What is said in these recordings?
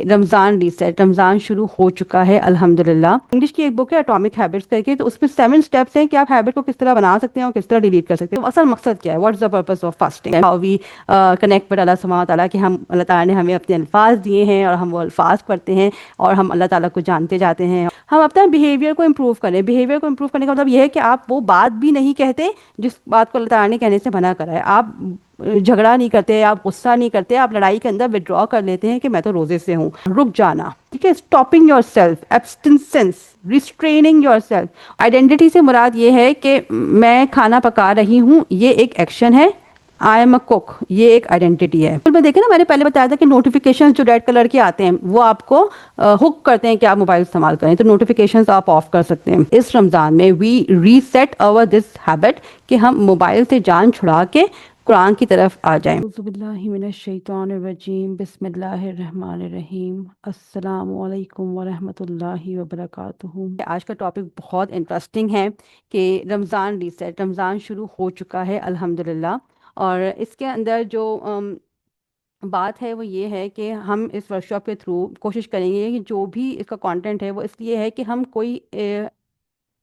رمضان reset, رمضان شروع ہو چکا ہے الحمدللہ۔ انگلش کی ایک بک ہے اٹامک ہیبٹس کر کے، تو اس میں 7 سٹیپس ہیں کہ آپ ہیبٹ کو کس طرح بنا سکتے ہیں اور کس طرح ڈیلیٹ کر سکتے ہیں۔ اصل مقصد کیا ہے، what's the purpose of fasting, how we connect with اللہ سبحانہ تعالیٰ، کہ ہم اللہ تعالیٰ نے ہمیں اپنے الفاظ دیے ہیں اور ہم وہ الفاظ پڑھتے ہیں اور ہم اللہ تعالیٰ کو جانتے جاتے ہیں۔ ہم اپنا بیہیویئر کو امپروو کریں۔ بیہیویئر کو امپروو کرنے کا مطلب یہ ہے کہ آپ وہ بات بھی نہیں کہتے جس بات کو اللہ تعالیٰ نے کہنے سے منع کرا ہے۔ آپ جھگڑا نہیں کرتے، آپ غصہ نہیں کرتے، آپ لڑائی کے اندر وڈرا کر لیتے ہیں کہ میں تو روزے سے ہوں، رک جانا، ٹھیک ہے۔ Stopping yourself, abstinence, restraining yourself. Identity سے مراد یہ ہے کہ میں کھانا پکا رہی ہوں، یہ ایک ایکشن ہے۔ آئی ایم اے کوک، یہ ایک آئیڈینٹی ہے۔ میں دیکھیں نا، میں نے پہلے بتایا تھا کہ نوٹیفیکیشن جو ریڈ کلر کے آتے ہیں وہ آپ کو ہک کرتے ہیں کہ آپ موبائل استعمال کریں، تو نوٹیفیکیشنز آپ آف کر سکتے ہیں۔ اس رمضان میں وی ریسیٹ اوور دس ہیبٹ کہ ہم موبائل سے جان چھڑا کے قرآن کی طرف آ جائیں۔ اعوذ باللہ من الشیطان الرجیم، بسم اللہ الرحمن الرحیم، السلام علیکم ورحمۃ اللہ وبرکاتہ۔ آج کا ٹاپک بہت انٹرسٹنگ ہے کہ رمضان ریسیٹ، رمضان شروع ہو چکا ہے الحمدللہ، اور اس کے اندر جو بات ہے وہ یہ ہے کہ ہم اس ورکشاپ کے تھرو کوشش کریں گے کہ جو بھی اس کا کانٹینٹ ہے وہ اس لیے ہے کہ ہم کوئی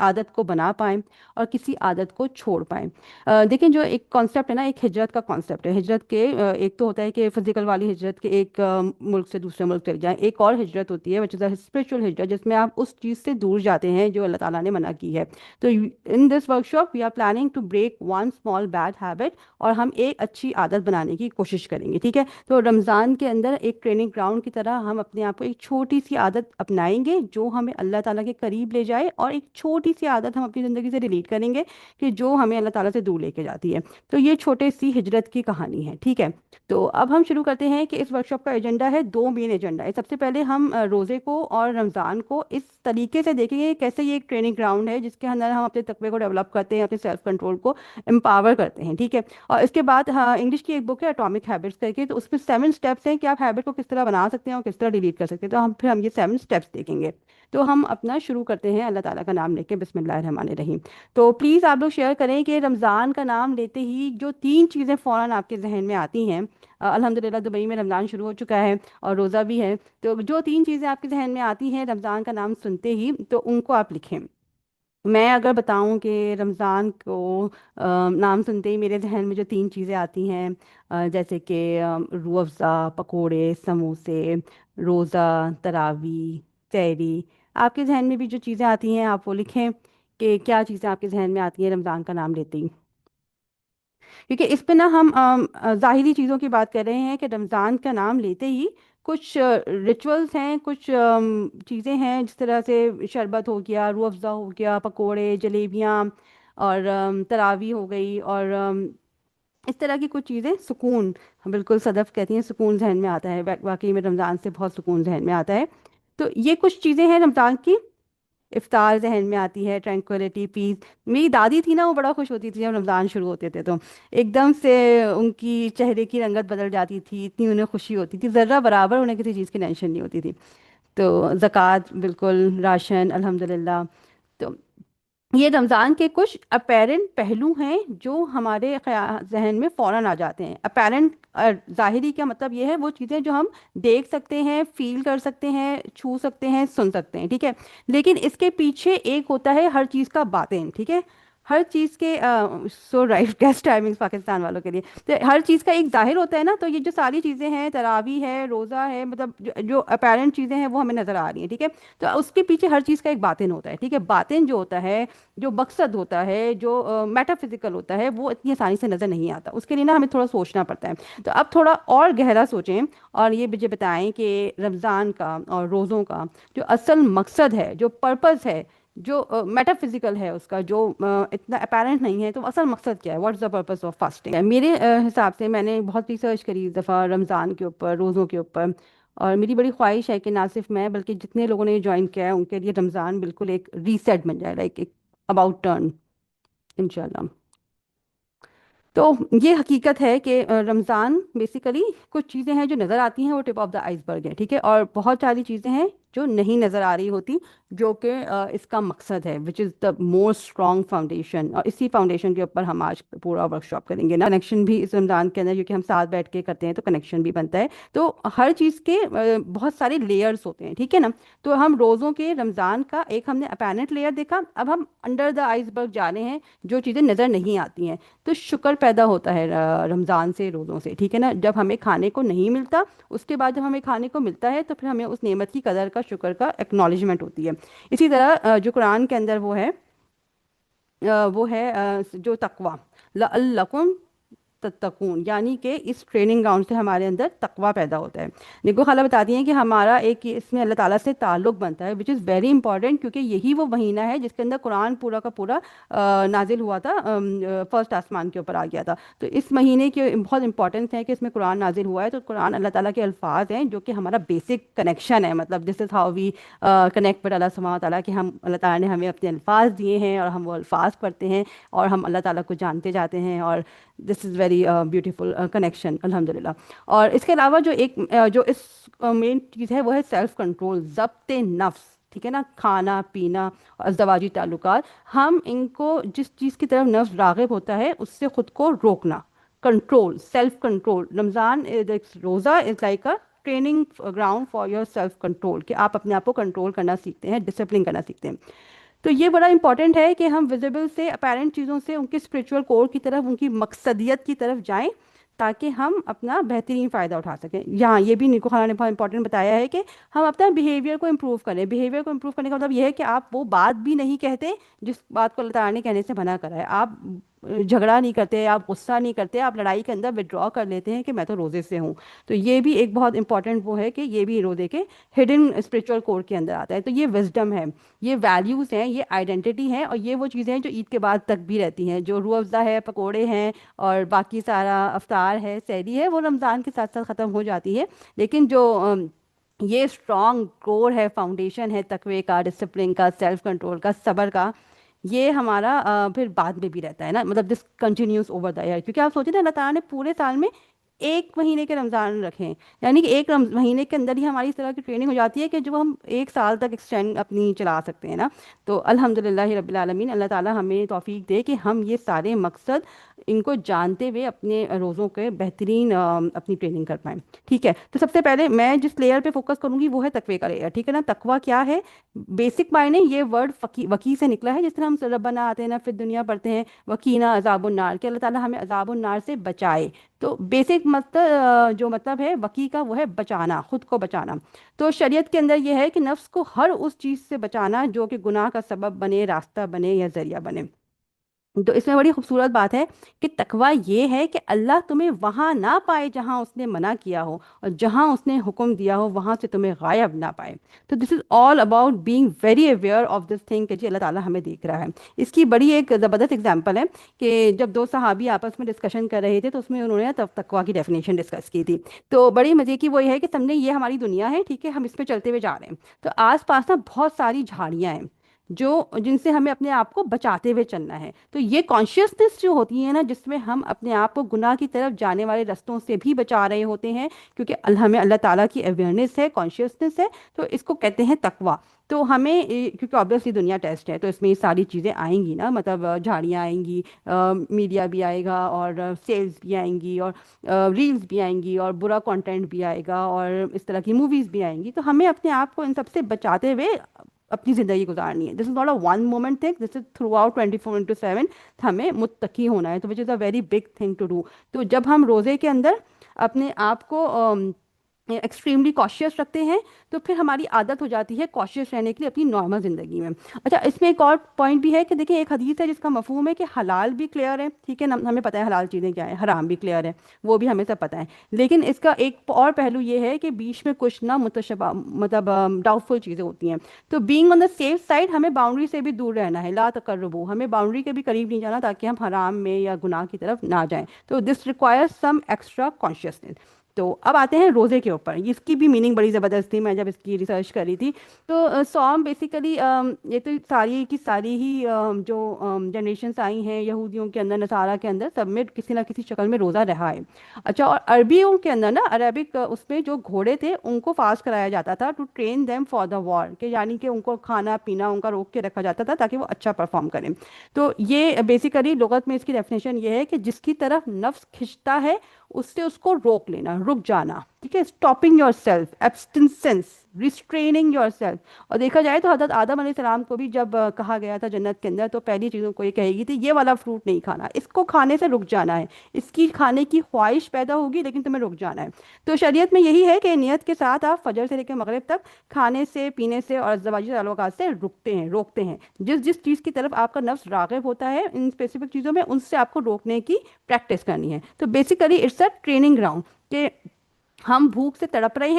عادت کو بنا پائیں اور کسی عادت کو چھوڑ پائیں۔ دیکھیں، جو ایک کانسیپٹ ہے نا، ایک ہجرت کا کانسیپٹ ہے۔ ہجرت کے ایک تو ہوتا ہے کہ فزیکل والی ہجرت، کے ایک ملک سے دوسرے ملک چل جائیں، ایک اور ہجرت ہوتی ہے وچ از اے اسپرچل ہجرت، جس میں آپ اس چیز سے دور جاتے ہیں جو اللہ تعالیٰ نے منع کی ہے۔ تو in this workshop we are planning to break one small bad habit, اور ہم ایک اچھی عادت بنانے کی کوشش کریں گے، ٹھیک ہے۔ تو رمضان کے اندر ایک ٹریننگ گراؤنڈ کی طرح ہم اپنے آپ کو ایک چھوٹی سی عادت اپنائیں گے جو ہمیں اللہ تعالیٰ کے قریب لے جائے، اور ایک چھوٹی سی عادت ہم اپنی زندگی سے ڈیلیٹ کریں گے کہ جو ہمیں اللہ تعالیٰ سے دور لے کے جاتی ہے۔ تو یہ چھوٹے سی ہجرت کی کہانی ہے، ٹھیک ہے۔ تو اب ہم شروع کرتے ہیں کہ اس ورکشاپ کا ایجنڈا ہے، 2 مین ایجنڈا ہے۔ سب سے پہلے ہم روزے کو اور رمضان کو اس طریقے سے دیکھیں گے کیسے یہ ایک ٹریننگ گراؤنڈ ہے جس کے اندر ہم اپنے تقوی کو ڈیولپ کرتے ہیں، اپنے سیلف کنٹرول کو امپاور کرتے ہیں، ٹھیک ہے۔ اور اس کے بعد انگلش کی ایک بک ہے اٹامک ہیبٹس کر کے، تو اس میں 7 سٹیپس ہیں کہ آپ ہیبٹ کو کس طرح بنا سکتے ہیں اور کس طرح ڈیلیٹ کر سکتے ہیں۔ تو ہم یہ 7 سٹیپس دیکھیں گے۔ تو ہم اپنا شروع کرتے ہیں اللہ تعالیٰ کا نام لے کے، بسم اللہ الرحمن الرحیم۔ تو پلیز آپ لوگ شیئر کریں کہ رمضان کا نام لیتے ہی جو 3 چیزیں فوراً آپ کے ذہن میں آتی ہیں، الحمدللہ دبئی میں رمضان شروع ہو چکا ہے اور روزہ بھی ہے، تو جو 3 چیزیں آپ کے ذہن میں آتی ہیں رمضان کا نام سنتے ہی، تو ان کو آپ لکھیں۔ میں اگر بتاؤں کہ رمضان کو نام سنتے ہی میرے ذہن میں جو 3 چیزیں آتی ہیں، جیسے کہ روح افزا، پکوڑے، سموسے، روزہ، تراویح، سحری، آپ کے ذہن میں بھی جو چیزیں آتی ہیں آپ وہ لکھیں کہ کیا چیزیں آپ کے ذہن میں آتی ہیں رمضان کا نام لیتے ہی، کیونکہ اس پہ نا ہم ظاہری چیزوں کی بات کر رہے ہیں کہ رمضان کا نام لیتے ہی کچھ ریچولز ہیں، کچھ چیزیں ہیں، جس طرح سے شربت ہو گیا، روح افزا ہو گیا، پکوڑے، جلیبیاں، اور تراویح ہو گئی، اور اس طرح کی کچھ چیزیں، سکون، بالکل صدف کہتی ہیں سکون ذہن میں آتا ہے، واقعی میں رمضان سے بہت سکون ذہن میں آتا ہے۔ تو یہ کچھ چیزیں ہیں رمضان کی۔ افطار ذہن میں آتی ہے، ٹرینکولیٹی، پیس۔ میری دادی تھی نا، وہ بڑا خوش ہوتی تھی جب رمضان شروع ہوتے تھے، تو ایک دم سے ان کی چہرے کی رنگت بدل جاتی تھی، اتنی انہیں خوشی ہوتی تھی، ذرہ برابر انہیں کسی چیز کی ٹینشن نہیں ہوتی تھی۔ تو زکوٰۃ، بالکل، راشن، الحمدللہ۔ تو یہ رمضان کے کچھ اپیرنٹ پہلو ہیں جو ہمارے ذہن میں فوراً آ جاتے ہیں۔ اپیرنٹ، ظاہری کا مطلب یہ ہے وہ چیزیں جو ہم دیکھ سکتے ہیں، فیل کر سکتے ہیں، چھو سکتے ہیں، سن سکتے ہیں، ٹھیک ہے۔ لیکن اس کے پیچھے ایک ہوتا ہے ہر چیز کا باطن، ٹھیک ہے۔ ہر چیز کے so right guest timings Pakistan والوں کے لیے، تو ہر چیز کا ایک ظاہر ہوتا ہے نا، تو یہ جو ساری چیزیں ہیں، تراویح ہے، روزہ ہے، مطلب جو اپیرنٹ چیزیں ہیں وہ ہمیں نظر آ رہی ہیں، ٹھیک ہے۔ تو اس کے پیچھے ہر چیز کا ایک باطن ہوتا ہے، ٹھیک ہے۔ باطن جو ہوتا ہے، جو مقصد ہوتا ہے، جو میٹا فزیکل ہوتا ہے، وہ اتنی آسانی سے نظر نہیں آتا، اس کے لیے نا ہمیں تھوڑا سوچنا پڑتا ہے۔ تو اب تھوڑا اور گہرا سوچیں اور یہ مجھے بتائیں کہ رمضان کا اور روزوں کا جو اصل مقصد ہے، جو پرپز ہے، جو میٹا فزیکل ہے، اس کا جو اتنا اپیرنٹ نہیں ہے، تو اصل مقصد کیا ہے، what's the purpose of fasting. میرے حساب سے میں نے بہت ریسرچ کری اس دفعہ رمضان کے اوپر، روزوں کے اوپر، اور میری بڑی خواہش ہے کہ نہ صرف میں بلکہ جتنے لوگوں نے جوائن کیا ہے ان کے لیے رمضان بالکل ایک ریسیٹ بن جائے، لائک ایک اباؤٹ ٹرن، انشاءاللہ۔ تو یہ حقیقت ہے کہ رمضان بیسیکلی کچھ چیزیں ہیں جو نظر آتی ہیں، وہ ٹپ آف دا آئس برگ ہے، ٹھیک ہے، اور بہت ساری چیزیں ہیں جو نہیں نظر آ رہی ہوتی، جو کہ اس کا مقصد ہے وچ از دا موسٹ اسٹرانگ فاؤنڈیشن. اور اسی فاؤنڈیشن کے اوپر ہم آج پورا ورک شاپ کریں گے نا. کنیکشن بھی اس رمضان کے اندر، کیونکہ ہم ساتھ بیٹھ کے کرتے ہیں تو کنیکشن بھی بنتا ہے. تو ہر چیز کے بہت سارے لیئرس ہوتے ہیں، ٹھیک ہے نا. تو ہم روزوں کے رمضان کا ایک ہم نے اپینٹ لیئر دیکھا، اب ہم انڈر دا آئس برگ جا رہے ہیں جو چیزیں نظر نہیں آتی ہیں. تو شکر پیدا ہوتا ہے رمضان سے، روزوں سے، ٹھیک ہے نا. جب ہمیں کھانے کو نہیں ملتا، اس کے بعد جب ہمیں کھانے کو ملتا ہے تو پھر ہمیں اس نعمت کی قدر کا، شکر کا ایکنالجمنٹ ہوتی ہے. اسی طرح جو قرآن کے اندر وہ ہے جو تقوی، لعلکم تتقون، یعنی کہ اس ٹریننگ گراؤنڈ سے ہمارے اندر تقوی پیدا ہوتا ہے. نیکو خالہ بتاتی ہیں کہ ہمارا ایک اس میں اللہ تعالیٰ سے تعلق بنتا ہے وچ از ویری امپورٹنٹ، کیونکہ یہی وہ مہینہ ہے جس کے اندر قرآن پورا کا پورا نازل ہوا تھا، فرسٹ آسمان کے اوپر آ گیا تھا. تو اس مہینے کی بہت امپورٹنس ہے کہ اس میں قرآن نازل ہوا ہے. تو قرآن اللہ تعالیٰ کے الفاظ ہیں جو کہ ہمارا بیسک کنیکشن ہے. مطلب this is how we connect with اللہ سبحانہ تعالیٰ، کہ ہم اللہ تعالیٰ نے ہمیں اپنے الفاظ دیے ہیں اور ہم وہ الفاظ پڑھتے ہیں اور ہم اللہ تعالیٰ کو جانتے جاتے ہیں. اور دس از ویری بیوٹیفل کنیکشن الحمد للہ. اور اس کے علاوہ جو ایک جو اس مین چیز ہے وہ ہے سیلف کنٹرول، ضبط نفس، ٹھیک ہے نا. کھانا پینا اور ازدواجی تعلقات، ہم ان کو جس چیز کی طرف نفس راغب ہوتا ہے اس سے خود کو روکنا، کنٹرول، سیلف کنٹرول. رمضان روزہ is like a training ground for yourself control, کہ آپ اپنے آپ کو کنٹرول کرنا سیکھتے ہیں، ڈسپلن کرنا سیکھتے ہیں. تو یہ بڑا امپورٹنٹ ہے کہ ہم ویزیبل سے اپیرنٹ چیزوں سے ان کے اسپریچول کور کی طرف، ان کی مقصدیت کی طرف جائیں تاکہ ہم اپنا بہترین فائدہ اٹھا سکیں. یہاں یہ بھی نیکو خانہ نے بہت امپورٹنٹ بتایا ہے کہ ہم اپنا بیہیویئر کو امپروو کریں. بیہیویئر کو امپروو کرنے کا مطلب یہ ہے کہ آپ وہ بات بھی نہیں کہتے جس بات کو اللہ تعالیٰ نے کہنے سے منع کرا ہے. آپ جھگڑا نہیں کرتے، آپ غصہ نہیں کرتے، آپ لڑائی کے اندر وڈرا کر لیتے ہیں کہ میں تو روزے سے ہوں. تو یہ بھی ایک بہت امپورٹنٹ وہ ہے کہ یہ بھی روزے کے ہڈن اسپریچول کور کے اندر آتا ہے. تو یہ وزڈم ہے، یہ ویلیوز ہیں، یہ آئیڈینٹی ہیں، اور یہ وہ چیزیں ہیں جو عید کے بعد تک بھی رہتی ہیں. جو روح افزا ہے، پکوڑے ہیں اور باقی سارا افطار ہے، سحری ہے، وہ رمضان کے ساتھ ساتھ ختم ہو جاتی ہے. لیکن جو یہ اسٹرانگ کور ہے، فاؤنڈیشن ہے تقوی کا، ڈسپلن کا، سیلف کنٹرول کا، صبر کا، یہ ہمارا پھر بعد میں بھی رہتا ہے نا. مطلب دس کنٹینیوس اوور دا ایئر. کیونکہ آپ سوچیں نا، اللہ تعالیٰ نے پورے سال میں ایک مہینے کے رمضان رکھیں، یعنی کہ ایک مہینے کے اندر ہی ہماری اس طرح کی ٹریننگ ہو جاتی ہے کہ جو ہم ایک سال تک ایکسٹینڈ اپنی چلا سکتے ہیں نا. تو الحمدللہ رب العالمین، اللہ تعالیٰ ہمیں توفیق دے کہ ہم یہ سارے مقصد ان کو جانتے ہوئے اپنے روزوں کے بہترین اپنی ٹریننگ کر پائیں. ٹھیک ہے. تو سب سے پہلے میں جس لیئر پہ فوکس کروں گی وہ ہے تقوی کا لیئر. ٹھیک ہے نا. تقوی کیا ہے؟ بیسک معنی یہ ورڈ وقی سے نکلا ہے. جس طرح ہم ربنا آتینا فی الدنیا پڑھتے ہیں، وقینا عذاب النار، کہ اللہ تعالیٰ ہمیں عذاب النار سے بچائے. تو بیسک مطلب جو مطلب ہے وقی کا وہ ہے بچانا، خود کو بچانا. تو شریعت کے اندر یہ ہے کہ نفس کو ہر اس چیز سے بچانا جو کہ گناہ کا سبب بنے، راستہ بنے یا ذریعہ بنے. تو اس میں بڑی خوبصورت بات ہے کہ تقوی یہ ہے کہ اللہ تمہیں وہاں نہ پائے جہاں اس نے منع کیا ہو، اور جہاں اس نے حکم دیا ہو وہاں سے تمہیں غائب نہ پائے. تو this is all about being very aware of this thing کہ جی اللہ تعالیٰ ہمیں دیکھ رہا ہے. اس کی بڑی ایک زبردست اگزامپل ہے کہ جب دو صحابی آپس میں ڈسکشن کر رہے تھے تو اس میں انہوں نے تقوی کی ڈیفینیشن ڈسکس کی تھی. تو بڑی مزے کی وہ یہ ہے کہ سمجھیں یہ ہماری دنیا ہے، ٹھیک ہے، ہم اس پہ چلتے ہوئے جا رہے ہیں. تو آس پاس نا بہت ساری جھاڑیاں ہیں جن سے ہمیں اپنے آپ کو بچاتے ہوئے چلنا ہے. تو یہ کانشیسنس جو ہوتی ہے نا، جس میں ہم اپنے آپ کو گناہ کی طرف جانے والے رستوں سے بھی بچا رہے ہوتے ہیں، کیونکہ ہمیں اللہ تعالیٰ کی اویئرنیس ہے، کانشیسنس ہے، تو اس کو کہتے ہیں تقوی. تو ہمیں کیونکہ آبویسلی دنیا ٹیسٹ ہے تو اس میں یہ ساری چیزیں آئیں گی نا. مطلب جھاڑیاں آئیں گی، میڈیا بھی آئے گا، اور سیلز بھی آئیں گی، اور ریلز بھی آئیں گی، اور برا کنٹینٹ بھی آئے گا، اور اس طرح کی موویز بھی آئیں گی. تو ہمیں اپنے آپ کو ان سب سے بچاتے ہوئے اپنی زندگی گزارنی ہے. This is not a one moment thing, this is throughout 24/7 ہمیں متقی ہونا ہے. تو which is a very big thing to do. تو جب ہم روزے کے اندر اپنے آپ کو ایکسٹریملی کاشیس رکھتے ہیں تو پھر ہماری عادت ہو جاتی ہے کاشیس رہنے کے لیے اپنی نارمل زندگی میں. اچھا، اس میں ایک اور پوائنٹ بھی ہے کہ دیکھیں ایک حدیث ہے جس کا مفہوم ہے کہ حلال بھی کلیئر ہے، ٹھیک ہے نا، ہمیں پتہ ہے حلال چیزیں کیا ہیں، حرام بھی کلیئر ہے، وہ بھی ہمیں سب پتہ ہے. لیکن اس کا ایک اور پہلو یہ ہے کہ بیچ میں کچھ نہ متشبہ مطلب ڈاؤٹ فل چیزیں ہوتی ہیں. تو being on the safe side ہمیں باؤنڈری سے بھی دور رہنا ہے. لا تقربو، ہمیں باؤنڈری کے بھی قریب نہیں جانا تاکہ ہم حرام میں یا گناہ کی طرف نہ جائیں. تو دس ریکوائر سم ایکسٹرا کانشیسنس. تو اب آتے ہیں روزے کے اوپر. اس کی بھی میننگ بڑی زبردست تھی میں جب اس کی ریسرچ کر رہی تھی. تو صوم بیسیکلی یہ تو ساری کی ساری ہی جو جنریشنس آئی ہیں یہودیوں کے اندر نصارہ کے اندر سب میں کسی نہ کسی شکل میں روزہ رہا ہے. اچھا اور عربیوں کے اندر نا عربک اس میں جو گھوڑے تھے ان کو فاسٹ کرایا جاتا تھا to train them for the war کہ یعنی کہ ان کو کھانا پینا ان کا روک کے رکھا جاتا تھا تاکہ وہ اچھا پرفارم کریں. تو یہ بیسیکلی لغت میں اس کی ڈیفینیشن یہ ہے کہ جس کی طرف نفس کھنچتا ہے اس سے اس کو روک لینا, رک جانا, ٹھیک ہے, stopping yourself, abstinence, restraining yourself. اور دیکھا جائے تو حضرت آدم علیہ السلام کو بھی جب کہا گیا تھا جنت کے اندر تو پہلی چیزوں کو یہ کہے گی تھی یہ والا فروٹ نہیں کھانا, اس کو کھانے سے رک جانا ہے, اس کی کھانے کی خواہش پیدا ہوگی لیکن تمہیں رک جانا ہے. تو شریعت میں یہی ہے کہ نیت کے ساتھ آپ فجر سے لے کے مغرب تک کھانے سے پینے سے اور ازدواجی تعلقات سے روکتے ہیں. جس چیز کی طرف آپ کا نفس راغب ہوتا ہے ان اسپیسیفک چیزوں میں ان سے آپ کو روکنے کی پریکٹس کرنی ہے. تو basically it's a training ground کہ ہم بھوک سے تڑپ رہے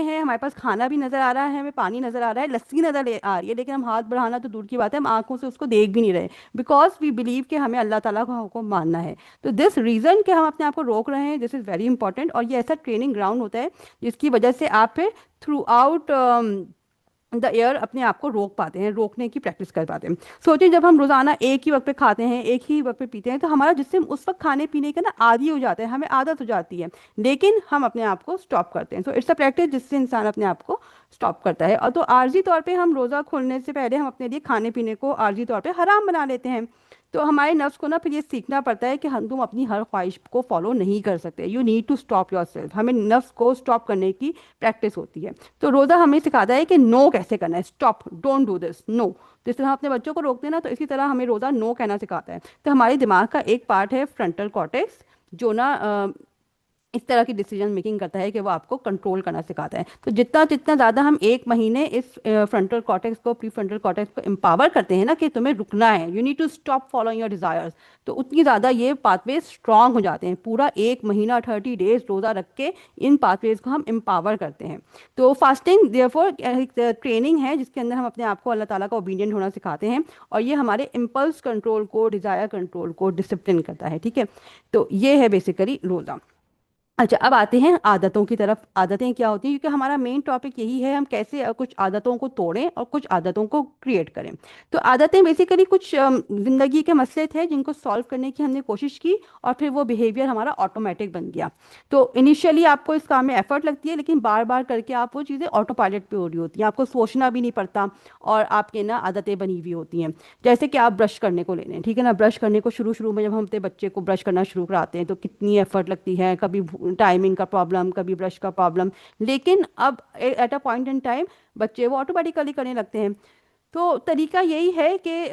ہیں, ہمارے پاس کھانا بھی نظر آ رہا ہے, ہمیں پانی نظر آ رہا ہے, لسی نظر آ رہی ہے, لیکن ہم ہاتھ بڑھانا تو دور کی بات ہے, ہم آنکھوں سے اس کو دیکھ بھی نہیں رہے بیکاز وی بلیو کہ ہمیں اللہ تعالیٰ کا حکم ماننا ہے. تو دس ریزن کہ ہم اپنے آپ کو روک رہے ہیں دس از ویری امپورٹنٹ. اور یہ ایسا ٹریننگ گراؤنڈ ہوتا ہے جس کی وجہ سے آپ پھر تھرو آؤٹ دا ایئر اپنے آپ کو روک پاتے ہیں, روکنے کی پریکٹس کر پاتے ہیں. سوچیں جب ہم روزانہ ایک ہی وقت پہ کھاتے ہیں, ایک ہی وقت پہ پیتے ہیں تو ہمارا جسم اس وقت کھانے پینے کا نا عادی ہو جاتا ہے, ہمیں عادت ہو جاتی ہے, لیکن ہم اپنے آپ کو اسٹاپ کرتے ہیں. سو اٹس اے پریکٹس جس سے انسان اپنے آپ کو اسٹاپ کرتا ہے. اور تو عارضی طور پہ ہم روزہ کھولنے سے پہلے ہم اپنے لیے کھانے پینے کو عارضی طور پہ حرام بنا لیتے ہیں. تو ہمارے نفس کو نا پھر یہ سیکھنا پڑتا ہے کہ تم اپنی ہر خواہش کو فالو نہیں کر سکتے. You need to stop yourself. ہمیں نفس کو اسٹاپ کرنے کی پریکٹس ہوتی ہے. تو روزہ ہمیں سکھاتا ہے کہ نو کیسے کرنا ہے, اسٹاپ, ڈونٹ ڈو دس, نو. جس طرح اپنے بچوں کو روکتے ہیں نا تو اسی طرح ہمیں روزہ نو کہنا سکھاتا ہے. تو ہمارے دماغ کا ایک پارٹ ہے فرنٹل کارٹیکس جو نا اس طرح کی ڈیسیجن میکنگ کرتا ہے کہ وہ آپ کو کنٹرول کرنا سکھاتا ہے. تو جتنا زیادہ ہم ایک مہینے اس فرنٹل کارٹیکس کو پری فرنٹل کارٹیکس کو امپاور کرتے ہیں نا کہ تمہیں رکنا ہے, you need to stop following your desires, تو اتنی زیادہ یہ پاتھ ویز اسٹرانگ ہو جاتے ہیں. پورا ایک مہینہ 30 days روزہ رکھ کے ان پاتھ ویز کو ہم امپاور کرتے ہیں. تو فاسٹنگ دیئرفور ایک ٹریننگ ہے جس کے اندر ہم اپنے آپ کو اللہ تعالیٰ کا اوبیڈینٹ ہونا سکھاتے ہیں, اور یہ ہمارے امپلس کنٹرول کو, ڈیزائر کنٹرول کو ڈسپلن کرتا ہے. ٹھیک ہے, تو یہ ہے بیسیکلی روزہ. اچھا اب آتے ہیں عادتوں کی طرف. عادتیں کیا ہوتی ہیں, کیونکہ ہمارا مین ٹاپک یہی ہے ہم کیسے کچھ عادتوں کو توڑیں اور کچھ عادتوں کو کریٹ کریں. تو عادتیں بیسیکلی کچھ زندگی کے مسئلے تھے جن کو سالو کرنے کی ہم نے کوشش کی اور پھر وہ بیہیویئر ہمارا آٹومیٹک بن گیا. تو انیشیلی آپ کو اس کام میں ایفرٹ لگتی ہے لیکن بار بار کر کے آپ وہ چیزیں آٹو پائلٹ پہ ہو رہی ہوتی ہیں, آپ کو سوچنا بھی نہیں پڑتا اور آپ کے نا عادتیں بنی ہوئی ہوتی ہیں. جیسے کہ آپ برش کرنے کو لے لیں, ٹھیک ہے نا, برش کرنے کو شروع میں جب ہم اپنے بچے کو برش کرنا شروع کراتے ہیں تو کتنی ایفرٹ لگتی ہے, کبھی ٹائمنگ کا پرابلم, کبھی برش کا پرابلم, لیکن اب at a point in time بچے وہ آٹومیٹیکلی کرنے لگتے ہیں. تو طریقہ یہی ہے کہ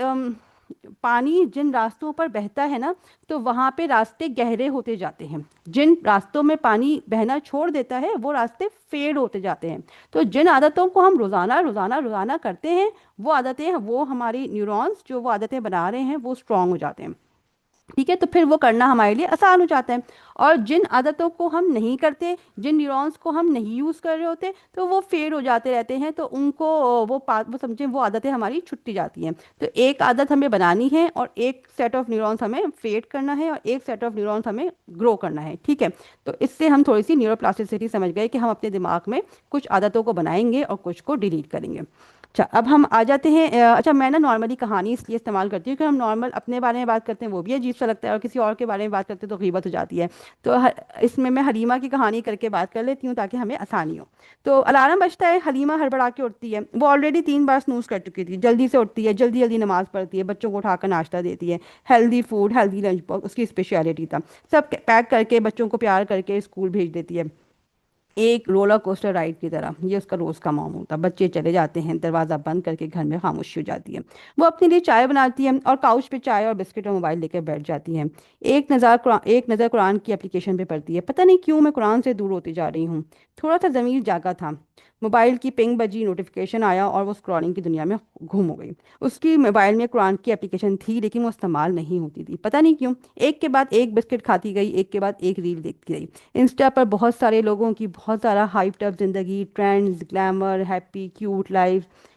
پانی جن راستوں پر بہتا ہے نا تو وہاں پہ راستے گہرے ہوتے جاتے ہیں. جن راستوں میں پانی بہنا چھوڑ دیتا ہے وہ راستے فیڈ ہوتے جاتے ہیں. تو جن عادتوں کو ہم روزانہ کرتے ہیں وہ عادتیں, وہ ہماری نیورونز جو وہ عادتیں بنا رہے ہیں وہ اسٹرانگ ہو جاتے ہیں. ٹھیک ہے, تو پھر وہ کرنا ہمارے لیے آسان ہو جاتا ہے. اور جن عادتوں کو ہم نہیں کرتے, جن نیورونز کو ہم نہیں یوز کر رہے ہوتے تو وہ فیڈ ہو جاتے رہتے ہیں, تو ان کو وہ سمجھیں وہ عادتیں ہماری چھٹی جاتی ہیں. تو ایک عادت ہمیں بنانی ہے اور ایک سیٹ آف نیورونز ہمیں فیڈ کرنا ہے اور ایک سیٹ آف نیورونز ہمیں گرو کرنا ہے. ٹھیک ہے, تو اس سے ہم تھوڑی سی نیورو پلاسٹیسٹی سمجھ گئے کہ ہم اپنے دماغ میں کچھ عادتوں کو بنائیں گے اور کچھ کو ڈیلیٹ کریں گے. اچھا اب ہم آ جاتے ہیں. اچھا میں نا نارملی کہانی اس لیے استعمال کرتی ہوں کہ ہم نارمل اپنے بارے میں بات کرتے ہیں وہ بھی عجیب سا لگتا ہے, اور کسی اور کے بارے میں بات کرتے ہیں تو غیبت ہو جاتی ہے. تو اس میں حلیمہ کی کہانی کر کے بات کر لیتی ہوں تاکہ ہمیں آسانی ہو. تو الارم بجتا ہے, حلیمہ ہڑبڑا کے اٹھتی ہے. وہ آلریڈی 3 بار سنوز کر چکی تھی. جلدی سے اٹھتی ہے, جلدی نماز پڑھتی ہے, بچوں کو اٹھا کر ناشتہ دیتی ہے, healthy food, healthy lunch box اس کی اسپیشلٹی تھا. سب پیک کر کے بچوں کو پیار کر کے اسکول بھیج دیتی ہے, ایک رولر کوسٹر رائڈ کی طرح. یہ اس کا روز کا معمول تھا. بچے چلے جاتے ہیں, دروازہ بند کر کے گھر میں خاموشی ہو جاتی ہے. وہ اپنے لیے چائے بناتی ہے اور کاؤچ پہ چائے اور بسکٹ اور موبائل لے کے بیٹھ جاتی ہے. ایک نظر قرآن کی اپلیکیشن پہ پڑتی ہے. پتہ نہیں کیوں میں قرآن سے دور ہوتی جا رہی ہوں. تھوڑا سا ضمیر جاگا تھا. موبائل کی پنگ بجی, نوٹیفیکیشن آیا اور وہ اسکرولنگ کی دنیا میں گم ہو گئی. اس کی موبائل میں قرآن کی اپلیکیشن تھی لیکن وہ استعمال نہیں ہوتی تھی. پتہ نہیں کیوں. ایک کے بعد ایک بسکٹ کھاتی گئی, ایک کے بعد ایک ریل دیکھتی گئی. انسٹا پر بہت سارے لوگوں کی بہت سارا ہائپڈ اپ زندگی, trends, glamour, happy cute life,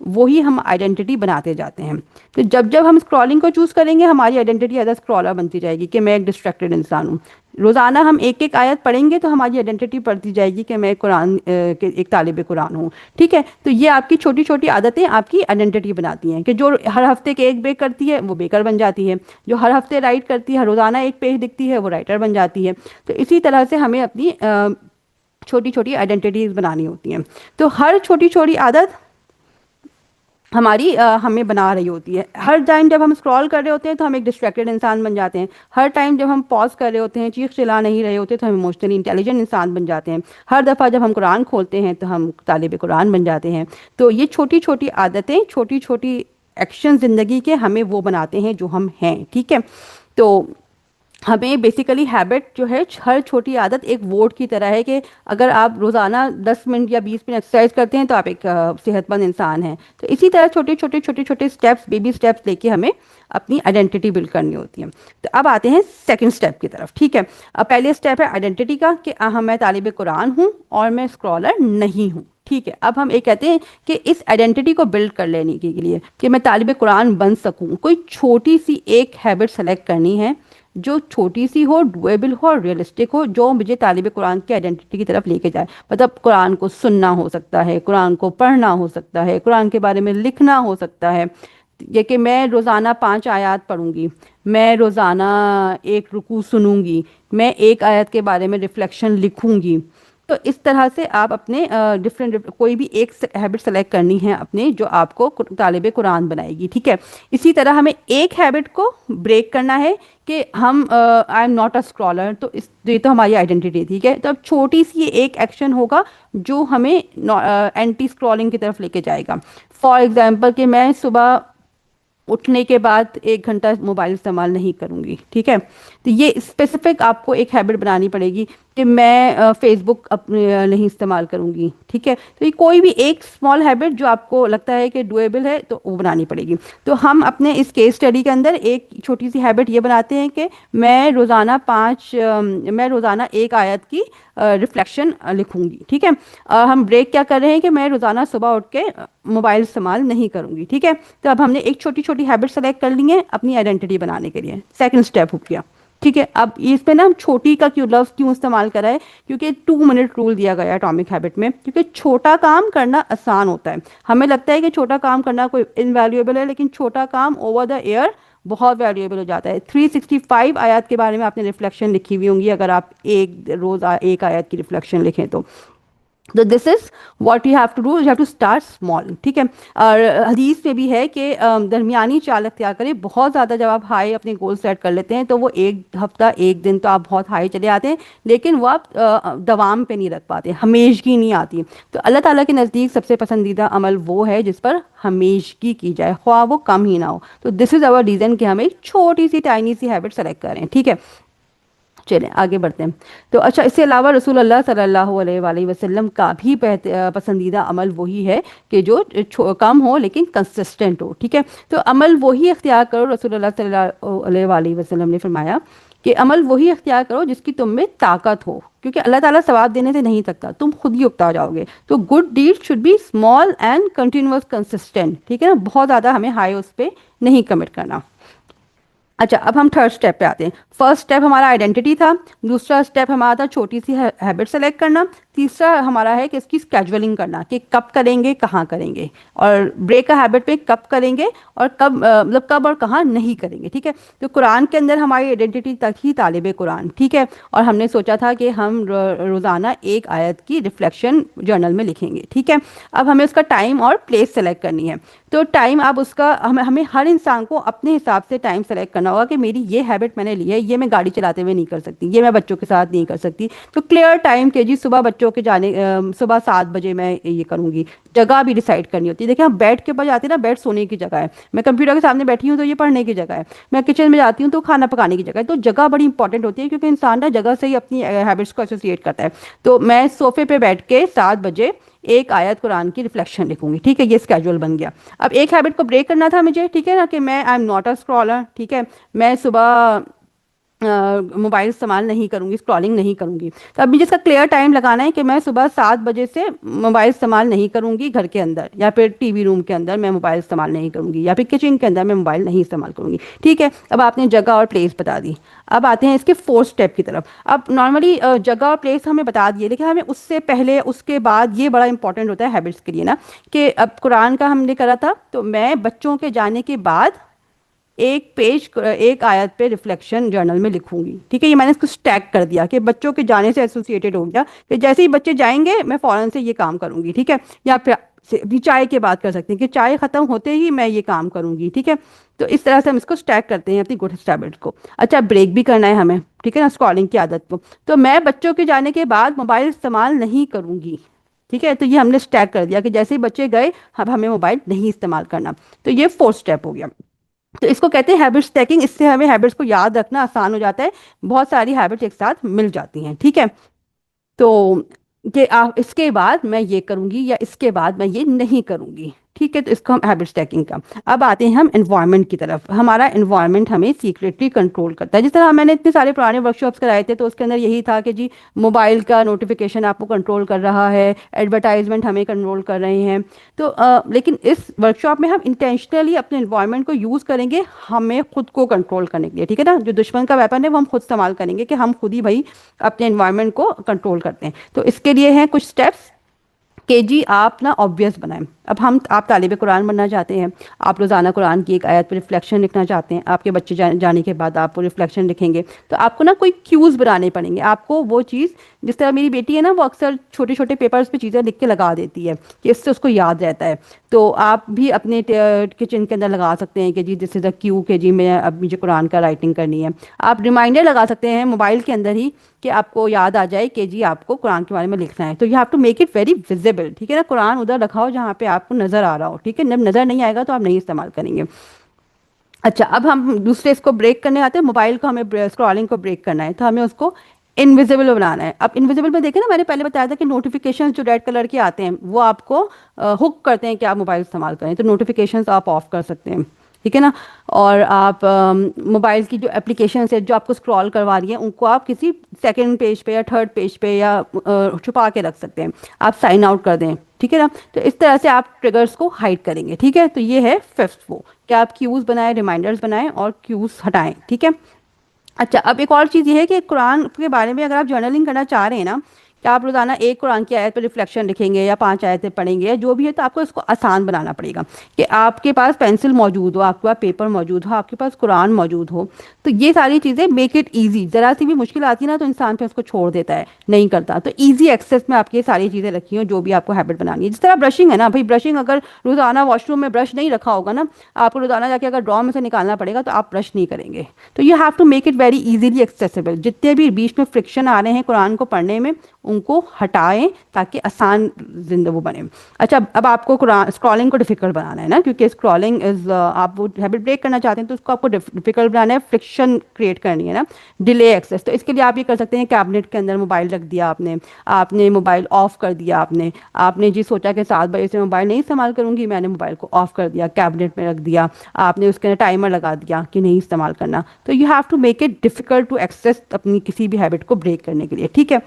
وہی ہم آئیڈینٹی بناتے جاتے ہیں. تو جب جب ہم اسکرولنگ کو چوز کریں گے ہماری آئیڈینٹی ایز اے اسکرولر بنتی جائے گی کہ میں ایک ڈسٹریکٹڈ انسان ہوں. روزانہ ہم ایک ایک آیت پڑھیں گے تو ہماری آئیڈینٹی پڑتی جائے گی کہ میں قرآن ایک طالب قرآن ہوں. ٹھیک ہے, تو یہ آپ کی چھوٹی چھوٹی عادتیں آپ کی آئیڈینٹی بناتی ہیں کہ جو ہر ہفتے کے ایک بیک کرتی ہے وہ بیکر بن جاتی ہے, جو ہر ہفتے رائٹ کرتی ہے, روزانہ ایک پیج دکھتی ہے وہ رائٹر بن جاتی ہے. تو اسی طرح سے ہمیں اپنی چھوٹی چھوٹی آئیڈینٹیز بنانی ہوتی ہیں. تو ہر چھوٹی چھوٹی عادت ہماری ہمیں بنا رہی ہوتی ہے. ہر ٹائم جب ہم اسکرول کر رہے ہوتے ہیں تو ہم ایک ڈسٹریکٹڈ انسان بن جاتے ہیں. ہر ٹائم جب ہم پاز کر رہے ہوتے ہیں, چیخ چلا نہیں رہے ہوتے, تو ہم ایموشنلی انٹیلیجنٹ انسان بن جاتے ہیں. ہر دفعہ جب ہم قرآن کھولتے ہیں تو ہم طالب قرآن بن جاتے ہیں. تو یہ چھوٹی چھوٹی عادتیں, چھوٹی چھوٹی ایکشن زندگی کے ہمیں وہ بناتے ہیں جو ہم ہیں. ٹھیک ہے, تو ہمیں بیسیکلی ہیبٹ جو ہے ہر چھوٹی عادت ایک ووٹ کی طرح ہے کہ اگر آپ روزانہ 10 منٹ یا 20 منٹ ایکسرسائز کرتے ہیں تو آپ ایک صحت مند انسان ہیں. تو اسی طرح چھوٹے چھوٹے چھوٹے چھوٹے اسٹیپس, بیبی اسٹیپس لے کے ہمیں اپنی آئیڈینٹی بلڈ کرنی ہوتی ہے. تو اب آتے ہیں سیکنڈ اسٹیپ کی طرف. ٹھیک ہے, اب پہلے اسٹیپ ہے آئیڈینٹی کا کہ میں طالب قرآن ہوں اور میں اسکرالر نہیں ہوں. ٹھیک ہے, اب ہم یہ کہتے ہیں کہ اس آئیڈینٹی کو بلڈ کر لینے کے لیے کہ میں طالب قرآن بن سکوں, کوئی چھوٹی سی ایک ہیبٹ سلیکٹ کرنی ہے جو چھوٹی سی ہو, ڈویبل ہو, ریئلسٹک ہو, جو مجھے طالب قرآن کی آئیڈینٹی کی طرف لے کے جائے. مطلب قرآن کو سننا ہو سکتا ہے, قرآن کو پڑھنا ہو سکتا ہے, قرآن کے بارے میں لکھنا ہو سکتا ہے, یہ کہ میں روزانہ 5 آیات پڑھوں گی, میں روزانہ ایک رکوع سنوں گی, میں ایک آیت کے بارے میں ریفلیکشن لکھوں گی. تو اس طرح سے آپ اپنے کوئی بھی ایک ہیبٹ سلیکٹ کرنی ہے اپنے جو آپ کو طالب قرآن بنائے گی. ٹھیک ہے, اسی طرح ہمیں ایک ہیبٹ کو بریک کرنا ہے کہ ہم آئی ایم ناٹ اے اسکرالر. تو یہ تو ہماری آئیڈینٹی. ٹھیک ہے, تو اب چھوٹی سی ایک ایکشن ہوگا جو ہمیں اینٹی اسکرالنگ کی طرف لے کے جائے گا. فار ایگزامپل کہ میں صبح اٹھنے کے بعد 1 گھنٹہ موبائل استعمال نہیں کروں گی. ٹھیک ہے, تو یہ اسپیسیفک آپ کو ایک ہیبٹ بنانی پڑے گی کہ میں فیس بک اپنے نہیں استعمال کروں گی. ٹھیک ہے, تو یہ کوئی بھی ایک اسمال ہیبٹ جو آپ کو لگتا ہے کہ ڈویبل ہے تو وہ بنانی پڑے گی. تو ہم اپنے اس کیس اسٹڈی کے اندر ایک چھوٹی سی ہیبٹ یہ بناتے ہیں کہ میں روزانہ 1 آیت کی ریفلیکشن لکھوں گی. ٹھیک ہے, ہم بریک کیا کر رہے ہیں کہ میں روزانہ صبح اٹھ کے موبائل استعمال نہیں کروں گی. ٹھیک ہے, تو اب ہم نے ایک چھوٹی چھوٹی ہیبٹ سلیکٹ کر لی ہے اپنی آئیڈینٹی بنانے کے لیے. سیکنڈ اسٹیپ ہو گیا. ٹھیک ہے, اب اس پہ نا ہم چھوٹی کا لفظ کیوں استعمال کرا ہے, کیونکہ 2 منٹ رول دیا گیا ہے اٹامک ہیبٹ میں, کیونکہ چھوٹا کام کرنا آسان ہوتا ہے. ہمیں لگتا ہے کہ چھوٹا کام کرنا کوئی انویلیویبل ہے, لیکن چھوٹا کام اوور دا ایئر بہت ویلیویبل ہو جاتا ہے. 365 آیات کے بارے میں آپ نے ریفلیکشن لکھی ہوئی ہوں گی اگر آپ ایک روز 1 آیت کی ریفلیکشن لکھیں تو. تو this is what you have to do, you have to start small. ٹھیک ہے, اور حدیث میں بھی ہے کہ درمیانی چال اختیار کریں. بہت زیادہ جب آپ ہائی اپنے گول سیٹ کر لیتے ہیں تو وہ 1 ہفتہ 1 دن تو آپ بہت ہائی چلے آتے ہیں, لیکن وہ آپ دوام پہ نہیں رکھ پاتے, ہمیشگی نہیں آتی. تو اللہ تعالیٰ کے نزدیک سب سے پسندیدہ عمل وہ ہے جس پر ہمیشگی کی جائے, خواہ وہ کم ہی نہ ہو. تو دس از آور ریزن کہ ہم ایک چھوٹی سی ٹائنی سی ہیبٹ سلیکٹ کریں. ٹھیک ہے, چلیں آگے بڑھتے ہیں. تو اچھا, اس کے علاوہ رسول اللہ صلی اللہ علیہ وآلہ وسلم کا بھی پسندیدہ عمل وہی ہے کہ جو کم ہو لیکن کنسسٹنٹ ہو. ٹھیک ہے, تو عمل وہی اختیار کرو. رسول اللہ صلی اللہ علیہ وآلہ وسلم نے فرمایا کہ عمل وہی اختیار کرو جس کی تم میں طاقت ہو, کیونکہ اللہ تعالیٰ ثواب دینے سے نہیں تھکتا, تم خود ہی اکتا جاؤ گے. تو good deed should be small and continuous consistent. ٹھیک ہے نا, بہت زیادہ ہمیں ہائی اس پہ نہیں کمٹ کرنا. اچھا, اب ہم تھرڈ اسٹیپ پہ آتے ہیں. فرسٹ اسٹیپ ہمارا آئیڈینٹی تھا, دوسرا اسٹیپ ہمارا تھا چھوٹی سی ہیبٹ سلیکٹ کرنا, تیسرا ہمارا ہے کہ اس کی اسکیجولنگ کرنا کہ کب کریں گے, کہاں کریں گے, اور بریک کا ہیبٹ پہ کب کریں گے اور کب اور کہاں نہیں کریں گے. ٹھیک ہے, تو قرآن کے اندر ہماری آئیڈینٹی تک ہی طالب قرآن. ٹھیک ہے, اور ہم نے سوچا تھا کہ ہم روزانہ 1 آیت کی ریفلیکشن جرنل میں لکھیں گے. ٹھیک ہے, اب ہمیں اس کا ٹائم اور پلیس سلیکٹ کرنی ہے. تو ٹائم اب اس کا ہمیں ہر انسان کو اپنے حساب سے ٹائم سلیکٹ کرنا ہوگا کہ میری یہ ہیبٹ میں نے لی ہے, یہ میں گاڑی چلاتے ہوئے نہیں کر سکتی, یہ میں بچوں کے ساتھ نہیں کر سکتی. تو کلیئر ٹائم کہ جی صبح بچوں کے صبح 7 بجے میں یہ کروں گی. جگہ بھی ڈیسائیڈ کرنی ہوتی ہے. دیکھیں ہم بیڈ کے اوپر جاتے ہیں نا, بیڈ سونے کی جگہ ہے, میں کمپیوٹر کے سامنے بیٹھی ہوں تو یہ پڑھنے کی جگہ ہے, میں کچن میں جاتی ہوں تو کھانا پکانے کی جگہ ہے. تو جگہ بڑی انپورٹنٹ ہوتی ہے کیونکہ انسان نا جگہ سے ہی اپنی ہیبٹس کو ایسوسیٹ کرتا ہے. تو میں صوفے پہ بیٹھ کے 7 بجے 1 آیت قرآن کی ریفلیکشن لکھوں گی. ٹھیک ہے, یہ اسکیجول بن گیا. اب ایک ہیبٹ کو بریک کرنا تھا مجھے. ٹھیک ہے نا, کہ میں آئی ایم ناٹ اے اسکرالر. ٹھیک ہے, میں صبح موبائل استعمال نہیں کروں گی، اسکرالنگ نہیں کروں گی. تو اب مجھے اس کا کلیئر ٹائم لگانا ہے کہ میں صبح 7 بجے سے موبائل استعمال نہیں کروں گی گھر کے اندر، یا پھر ٹی وی روم کے اندر میں موبائل استعمال نہیں کروں گی، یا پھر کچن کے اندر میں موبائل نہیں استعمال کروں گی. ٹھیک ہے، اب آپ نے جگہ اور پلیس بتا دی. اب آتے ہیں اس کے 4 اسٹیپ کی طرف. اب نارملی جگہ اور پلیس ہمیں بتا دیے، لیکن ہمیں اس سے پہلے اس کے بعد یہ بڑا امپورٹنٹ ہوتا ہے ہیبٹس کے لیے نا، کہ اب قرآن کا ہم نے کرا تھا تو میں بچوں کے جانے کے بعد ایک آیت پہ ریفلیکشن جرنل میں لکھوں گی. ٹھیک ہے، یہ میں نے اس کو اسٹیک کر دیا کہ بچوں کے جانے سے ایسوسیٹڈ ہو گیا کہ جیسے ہی بچے جائیں گے میں فوراً سے یہ کام کروں گی. ٹھیک ہے، یا پھر بھی چائے کے بعد کر سکتے ہیں کہ چائے ختم ہوتے ہی میں یہ کام کروں گی. ٹھیک ہے، تو اس طرح سے ہم اس کو اسٹیک کرتے ہیں اپنی گڈ ہیبٹ کو. اچھا، بریک بھی کرنا ہے ہمیں، ٹھیک ہے نا، اسکرالنگ کی عادت کو. تو میں بچوں کے جانے کے بعد موبائل استعمال نہیں کروں گی. ٹھیک ہے، تو یہ ہم نے اسٹیک کر دیا کہ جیسے ہی بچے گئے اب ہمیں موبائل نہیں استعمال کرنا. تو یہ 4 اسٹیپ ہو گیا. تو اس کو کہتے ہیں ہیبٹ اسٹیکنگ. اس سے ہمیں ہیبٹس کو یاد رکھنا آسان ہو جاتا ہے، بہت ساری ہیبٹس ایک ساتھ مل جاتی ہیں. ٹھیک ہے، تو کہ اس کے بعد میں یہ کروں گی یا اس کے بعد میں یہ نہیں کروں گی. ٹھیک ہے، تو اس کو ہم ہیبٹ اسٹیکنگ کا. اب آتے ہیں ہم انوائرمنٹ کی طرف. ہمارا انوائرمنٹ ہمیں سیکریٹلی کنٹرول کرتا ہے. جس طرح میں نے اتنے سارے پرانے ورک شاپس کرائے تھے تو اس کے اندر یہی تھا کہ جی موبائل کا نوٹیفیکیشن آپ کو کنٹرول کر رہا ہے، ایڈورٹائزمنٹ ہمیں کنٹرول کر رہے ہیں. تو لیکن اس ورک شاپ میں ہم انٹینشنلی اپنے انوائرمنٹ کو یوز کریں گے ہمیں خود کو کنٹرول کرنے کے لیے. ٹھیک ہے نا، جو دشمن کا ویپن ہے وہ ہم خود استعمال کریں گے کہ ہم خود ہی بھائی اپنے انوائرمنٹ کو کنٹرول کرتے ہیں. تو اس کے لیے ہیں کچھ سٹیپس کہ جی آپ نا آبویس بنائیں. اب آپ طالب قرآن بننا چاہتے ہیں، آپ روزانہ قرآن کی ایک آیت پر ریفلیکشن لکھنا چاہتے ہیں، آپ کے بچے جانے کے بعد آپ وہ ریفلیکشن لکھیں گے. تو آپ کو نا کوئی کیوز بنانے پڑیں گے. آپ کو وہ چیز، جس طرح میری بیٹی ہے نا وہ اکثر چھوٹے چھوٹے پیپرز پہ چیزیں لکھ کے لگا دیتی ہے کہ اس سے اس کو یاد رہتا ہے. تو آپ بھی اپنے کچن کے اندر لگا سکتے ہیں کہ جی دس از اے کیو کہ جی میں اب مجھے قرآن کا رائٹنگ کرنی ہے. آپ ریمائنڈر لگا سکتے ہیں موبائل کے اندر ہی کہ آپ کو یاد آ جائے کہ جی آپ کو قرآن کے بارے میں لکھنا ہے. تو you have to make it very visible. ٹھیک ہے نا، قرآن ادھر رکھا ہو جہاں پہ آپ کو نظر آ رہا ہو. ٹھیک ہے، جب نظر نہیں آئے گا تو آپ نہیں استعمال کریں گے. اچھا، اب ہم دوسرے اس کو بریک کرنے آتے ہیں. موبائل کو ہمیں اسکرالنگ کو بریک کرنا ہے تو ہمیں اس کو انویزیبل بنانا ہے. اب انویزیبل میں دیکھیں نا، میں نے پہلے بتایا تھا کہ نوٹیفیکیشن جو ریڈ کلر کے آتے ہیں وہ آپ کو ہک کرتے ہیں کہ آپ موبائل استعمال کریں. تو نوٹیفیکیشنز آپ آف کر سکتے ہیں. ٹھیک ہے نا، اور آپ موبائل کی جو اپلیکیشنز ہے جو آپ کو اسکرال کروا رہی ہیں ان کو آپ کسی سیکنڈ پیج پہ یا تھرڈ پیج پہ یا چھپا کے رکھ سکتے ہیں. آپ سائن آؤٹ کر دیں. ٹھیک ہے نا، تو اس طرح سے آپ ٹریگرز کو ہائڈ کریں گے. ٹھیک ہے، تو یہ ہے 5th وہ کہ آپ کیوز بنائیں، ریمائنڈرز بنائیں اور کیوز ہٹائیں. ٹھیک ہے. اچھا، اب ایک اور چیز یہ ہے کہ قرآن کے بارے میں اگر آپ جرنلنگ کرنا چاہ رہے ہیں نا کہ آپ روزانہ ایک قرآن کی آیت پر ریفلیکشن لکھیں گے یا 5 آیتیں پڑھیں گے یا جو بھی ہے، تو آپ کو اس کو آسان بنانا پڑے گا کہ آپ کے پاس پینسل موجود ہو، آپ کے پاس پیپر موجود ہو، آپ کے پاس قرآن موجود ہو. تو یہ ساری چیزیں میک اٹ ایزی. ذرا سی بھی مشکل آتی ہے نا تو انسان پہ اس کو چھوڑ دیتا ہے، نہیں کرتا. تو ایزی ایکسیس میں آپ کی ساری چیزیں رکھی ہوں جو بھی آپ کو ہیبٹ بنانی ہے. جس طرح برشنگ ہے نا بھائی، برشنگ اگر روزانہ واش روم میں برش نہیں رکھا ہوگا نا، آپ کو روزانہ جا کے اگر ڈرا میں سے نکالنا پڑے گا تو آپ برش نہیں کریں گے. تو you have to make it very easily accessible. جتنے بھی بیچ میں فرکشن آ رہے ہیں قرآن کو پڑھنے میں ان کو ہٹائیں تاکہ آسان وہ بنے. اچھا، اب آپ کو قرآن اسکرالنگ کو ڈیفیکلٹ بنانا ہے نا، کیونکہ اسکرالنگ از آپ وہ ہیبٹ بریک کرنا چاہتے ہیں تو اس کو آپ کو ڈیفیکلٹ بنانا ہے، فرکشن کریٹ کرنی ہے نا، ڈیلے ایکسیس. تو اس کے لیے آپ یہ کر سکتے ہیں کیبنٹ کے اندر موبائل رکھ دیا آپ نے موبائل آف کر دیا. آپ نے جی سوچا کہ 7 بجے سے موبائل نہیں استعمال کروں گی، میں نے موبائل کو آف کر دیا، کیبنٹ میں رکھ دیا. آپ نے اس کے اندر ٹائمر لگا دیا کہ نہیں استعمال کرنا. تو you have to make it difficult to access اپنی کسی بھی ہیبٹ کو بریک کرنے کے لیے. ٹھیک ہے.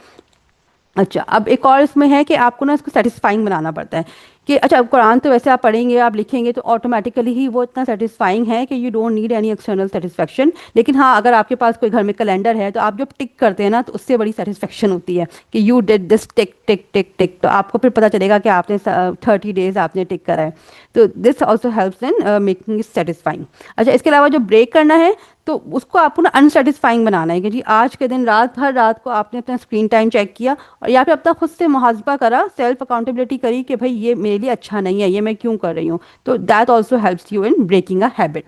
اچھا، اب ایک اور اس میں ہے کہ آپ کو نا اس کو سیٹسفائنگ بنانا پڑتا ہے کہ اچھا قرآن تو ویسے آپ پڑھیں گے، آپ لکھیں گے تو آٹومیٹیکلی ہی وہ اتنا سیٹسفائنگ ہے کہ you don't need any external satisfaction. لیکن ہاں، اگر آپ کے پاس کوئی گھر میں کیلنڈر ہے تو آپ جب ٹک کرتے ہیں نا تو اس سے بڑی سیٹسفیکشن ہوتی ہے کہ یو ڈیڈ دس ٹک ٹک ٹک ٹک. تو آپ کو پھر پتہ چلے گا کہ آپ نے 30 days آپ نے ٹک کرا ہے. تو this also helps in making it satisfying. اچھا، اس کے علاوہ جو بریک کرنا ہے تو اس کو آپ کو نا انسیٹسفائنگ بنانا ہے کہ جی آج کے دن ہر رات کو آپ نے اپنا اسکرین ٹائم چیک کیا اور یا پھر اپنا خود سے محاسبہ کرا، سیلف اکاؤنٹیبلٹی کری کہ بھائی یہ میرے لیے اچھا نہیں ہے، یہ میں کیوں کر رہی ہوں. تو that also helps you in breaking a habit.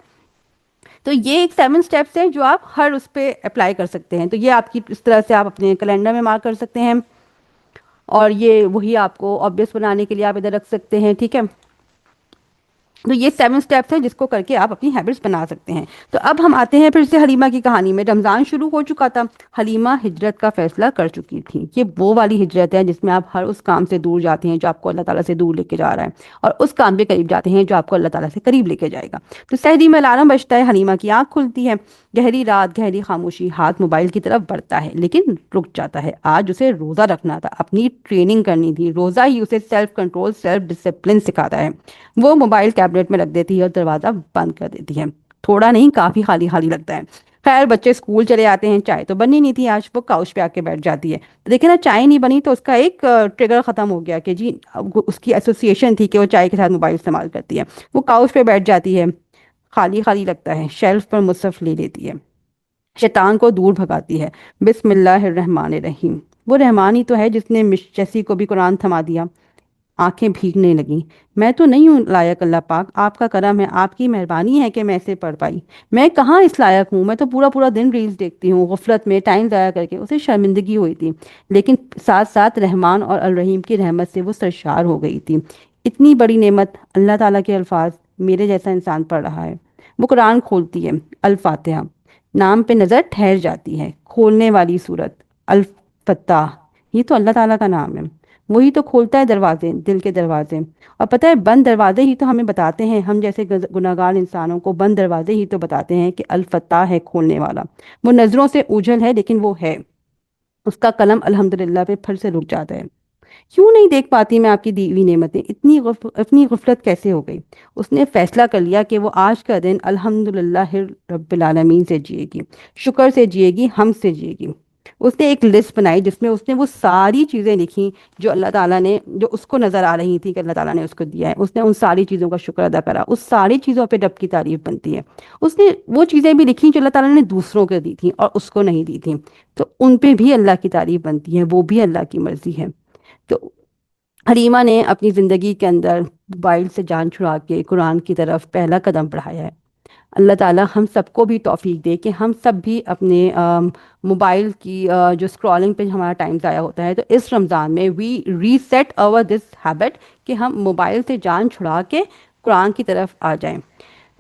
تو یہ ایک 7 اسٹیپس ہیں جو آپ ہر اس پہ اپلائی کر سکتے ہیں. تو یہ آپ کی اس طرح سے آپ اپنے کیلنڈر میں مارک کر سکتے ہیں اور یہ وہی آپ کو آبویس بنانے کے لیے آپ ادھر رکھ سکتے ہیں. ٹھیک ہے. تو یہ 7 اسٹیپس ہیں جس کو کر کے آپ اپنی ہیبٹس بنا سکتے ہیں. تو اب ہم آتے ہیں پھر سے حلیمہ کی کہانی میں. رمضان شروع ہو چکا تھا, حلیمہ ہجرت کا فیصلہ کر چکی تھی. یہ وہ والی ہجرت ہے جس میں آپ ہر اس کام سے دور جاتے ہیں جو آپ کو اللہ تعالیٰ سے دور لے کے جا رہا ہے, اور اس کام کے قریب جاتے ہیں جو آپ کو اللہ تعالیٰ سے قریب لے کے جائے گا. تو سحری میں الارم بجتا ہے, حلیمہ کی آنکھ کھلتی ہے. گہری رات, گہری خاموشی, ہاتھ موبائل کی طرف بڑھتا ہے لیکن رک جاتا ہے. آج اسے روزہ رکھنا تھا, اپنی ٹریننگ کرنی تھی. روزہ ہی اسے سیلف کنٹرول, سیلف ڈسپلن سکھاتا ہے. وہ موبائل کیبنٹ میں رکھ دیتی ہے اور دروازہ بند کر دیتی ہے. تھوڑا نہیں, کافی خالی خالی لگتا ہے. خیر, بچے اسکول چلے آتے ہیں. چائے تو بننی نہیں تھی آج. وہ کاؤچ پہ آ کے بیٹھ جاتی ہے. دیکھیں نا, چائے نہیں بنی تو اس کا ایک ٹریگر ختم ہو گیا کہ جی اس کی ایسوسیشن تھی کہ وہ چائے کے ساتھ موبائل استعمال کرتی ہے. وہ کاؤچ پہ بیٹھ جاتی ہے. خالی خالی لگتا ہے. شیلف پر مصحف لے لیتی ہے. شیطان کو دور بھگاتی ہے. بسم اللہ الرحمن الرحیم. وہ رحمان ہی تو ہے جس نے جیسی کو بھی قرآن تھما دیا. آنکھیں بھیگنے لگیں. میں تو نہیں ہوں لائق اللہ پاک, آپ کا کرم ہے, آپ کی مہربانی ہے کہ میں اسے پڑھ پائی. میں کہاں اس لائق ہوں, میں تو پورا پورا دن ریلز دیکھتی ہوں. غفلت میں ٹائم ضائع کر کے اسے شرمندگی ہوئی تھی, لیکن ساتھ ساتھ رحمان اور الرحیم کی رحمت سے وہ سرشار ہو گئی تھی. اتنی بڑی نعمت, اللہ تعالیٰ کے الفاظ میرے جیسا انسان پڑھ رہا ہے. وہ قرآن کھولتی ہے. الفاتحہ. نام پہ نظر ٹھہر جاتی ہے. کھولنے والی صورت الفتاح, یہ تو اللہ تعالیٰ کا نام ہے. وہی تو کھولتا ہے دروازے, دل کے دروازے. اور پتہ ہے, بند دروازے ہی تو ہمیں بتاتے ہیں, ہم جیسے گناہگار انسانوں کو بند دروازے ہی تو بتاتے ہیں کہ الفتاح ہے, کھولنے والا. وہ نظروں سے اوجھل ہے لیکن وہ ہے. اس کا قلم الحمدللہ پہ پھر سے رک جاتا ہے. کیوں نہیں دیکھ پاتی میں آپ کی دی ہوئی نعمتیں, اتنی غفلت کیسے ہو گئی. اس نے فیصلہ کر لیا کہ وہ آج کا دن الحمدللہ رب العالمین سے جیے گی, شکر سے جیے گی, ہم سے جیے گی. اس نے ایک لسٹ بنائی جس میں اس نے وہ ساری چیزیں لکھی جو اللہ تعالیٰ نے, جو اس کو نظر آ رہی تھی کہ اللہ تعالیٰ نے اس کو دیا ہے. اس نے ان ساری چیزوں کا شکر ادا کرا. اس ساری چیزوں پہ رب کی تعریف بنتی ہے. اس نے وہ چیزیں بھی لکھی جو اللہ تعالیٰ نے دوسروں کو دی تھیں اور اس کو نہیں دی تھیں, تو ان پہ بھی اللہ کی تعریف بنتی ہے. وہ بھی اللہ کی مرضی ہے. تو حلیمہ نے اپنی زندگی کے اندر موبائل سے جان چھڑا کے قرآن کی طرف پہلا قدم بڑھایا ہے. اللہ تعالیٰ ہم سب کو بھی توفیق دے کہ ہم سب بھی اپنے موبائل کی جو اسکرولنگ پہ ہمارا ٹائم ضائع ہوتا ہے, تو اس رمضان میں وی ریسیٹ اوور دس ہیبٹ کہ ہم موبائل سے جان چھڑا کے قرآن کی طرف آ جائیں.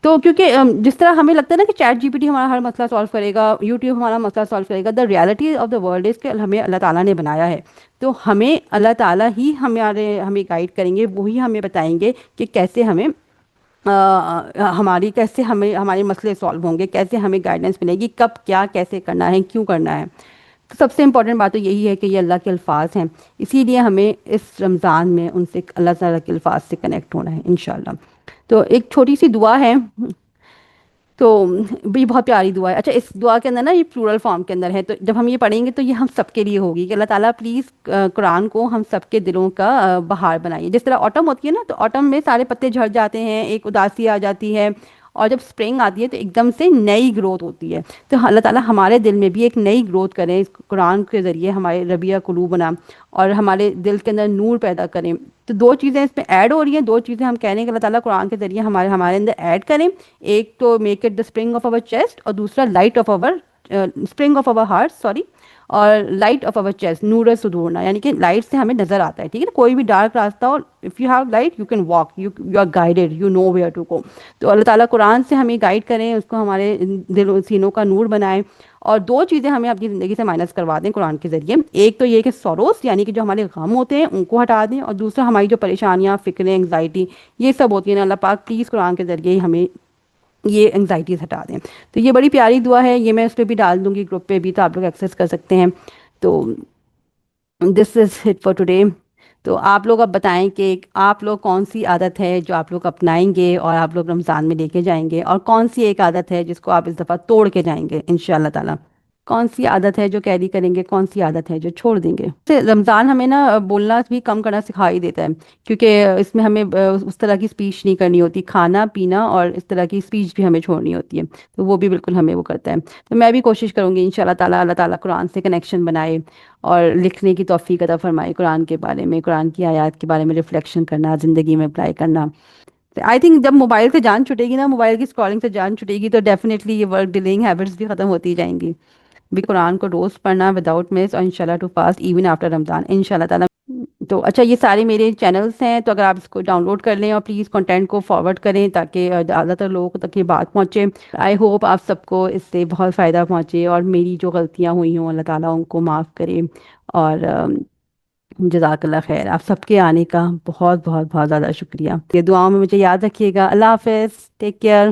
تو کیونکہ جس طرح ہمیں لگتا ہے نا کہ چیٹ جی پی ٹی ہمارا ہر مسئلہ سالو کرے گا, یوٹیوب ہمارا مسئلہ سالو کرے گا, the reality of the world is کہ ہمیں اللہ تعالیٰ نے بنایا ہے. تو ہمیں اللہ تعالیٰ ہی ہمیں گائیڈ کریں گے, وہی ہمیں بتائیں گے کہ کیسے ہمیں کیسے ہمارے مسئلے سالو ہوں گے, کیسے ہمیں گائیڈنس ملے گی, کب کیا کیسے کرنا ہے, کیوں کرنا ہے. تو سب سے امپورٹنٹ بات تو یہی ہے کہ یہ اللہ کے الفاظ ہیں, اسی لیے ہمیں اس رمضان میں ان سے, اللہ تعالیٰ کے الفاظ سے کنیکٹ ہونا ہے انشاءاللہ. تو ایک چھوٹی سی دعا ہے, تو بھی بہت پیاری دعا ہے. اچھا, اس دعا کے اندر نا یہ پلورل فارم کے اندر ہے, تو جب ہم یہ پڑھیں گے تو یہ ہم سب کے لیے ہوگی کہ اللہ تعالیٰ پلیز قرآن کو ہم سب کے دلوں کا بہار بنائیے. جس طرح آٹم ہوتی ہے نا, تو آٹم میں سارے پتے جھڑ جاتے ہیں, ایک اداسی آ جاتی ہے, اور جب اسپرنگ آتی ہے تو ایک دم سے نئی گروتھ ہوتی ہے. تو اللہ تعالیٰ ہمارے دل میں بھی ایک نئی گروتھ کریں اس قرآن کے ذریعے, ہمارے ربیع قلوبنا, اور ہمارے دل کے اندر نور پیدا کریں. تو دو چیزیں اس میں ایڈ ہو رہی ہیں, دو چیزیں ہم کہہ رہے ہیں کہ اللہ تعالیٰ قرآن کے ذریعے ہمارے اندر ایڈ کریں. ایک تو make it the spring of over chest, اور دوسرا light of over spring of over heart, sorry, اور لائٹ آف اوور چیسٹ, نور صدورنا, یعنی کہ لائٹ سے ہمیں نظر آتا ہے. ٹھیک ہے نا, کوئی بھی ڈارک راستہ ہو, if you have light you can walk, you are guided, you know where to go. تو اللہ تعالیٰ قرآن سے ہمیں گائیڈ کریں, اس کو ہمارے دل سینوں کا نور بنائیں. اور دو چیزیں ہمیں اپنی زندگی سے مائنس کروا دیں قرآن کے ذریعے. ایک تو یہ کہ سوروس, یعنی کہ جو ہمارے غم ہوتے ہیں ان کو ہٹا دیں, اور دوسرا ہماری جو پریشانیاں, فکریں, انگزائٹی, یہ سب ہوتی ہیں نا, اللہ پاک پلیز قرآن کے ذریعے ہمیں یہ انگزائٹیز ہٹا دیں. تو یہ بڑی پیاری دعا ہے, یہ میں اس پہ بھی ڈال دوں گی گروپ پہ بھی, تو آپ لوگ ایکسیس کر سکتے ہیں. تو this is it for today. تو آپ لوگ اب بتائیں کہ آپ لوگ کون سی عادت ہے جو آپ لوگ اپنائیں گے اور آپ لوگ رمضان میں لے کے جائیں گے, اور کون سی ایک عادت ہے جس کو آپ اس دفعہ توڑ کے جائیں گے انشاءاللہ تعالیٰ. کون سی عادت ہے جو کیری کریں گے, کون سی عادت ہے جو چھوڑ دیں گے. رمضان ہمیں نا بولنا بھی کم کرنا سکھا ہی دیتا ہے, کیونکہ اس میں ہمیں اس طرح کی اسپیچ نہیں کرنی ہوتی, کھانا پینا اور اس طرح کی اسپیچ بھی ہمیں چھوڑنی ہوتی ہے, تو وہ بھی بالکل ہمیں وہ کرتا ہے. تو میں بھی کوشش کروں گی انشاءاللہ تعالیٰ, اللہ تعالیٰ قرآن سے کنیکشن بنائے اور لکھنے کی توفیق عطا فرمائے, قرآن کے بارے میں, قرآن کی آیات کے بارے میں ریفلیکشن کرنا, زندگی میں اپلائی کرنا. آئی تھنک جب موبائل سے جان چھٹے گی نا, موبائل کی اسکرولنگ سے جان چھٹے گی, تو ڈیفینیٹلی یہ ورک ڈیلینگ ہیبٹس بھی ختم ہوتی جائیں گی. بھی قرآن کو روز پڑھنا وداؤٹ مس، اور انشاءاللہ ٹو فاسٹ ایون آفٹر رمضان انشاءاللہ تعالیٰ. تو اچھا، یہ سارے میرے چینلز ہیں، تو اگر آپ اس کو ڈاؤن لوڈ کر لیں اور پلیز کنٹینٹ کو فارورڈ کریں تاکہ زیادہ تر لوگوں تک یہ بات پہنچے. آئی ہوپ آپ سب کو اس سے بہت فائدہ پہنچے، اور میری جو غلطیاں ہوئی ہوں اللہ تعالیٰ ان کو معاف کرے. اور جزاک اللہ خیر. آپ سب کے آنے کا بہت بہت بہت زیادہ شکریہ. یہ دعاؤں میں مجھے یاد رکھیے گا. اللہ حافظ. Take care.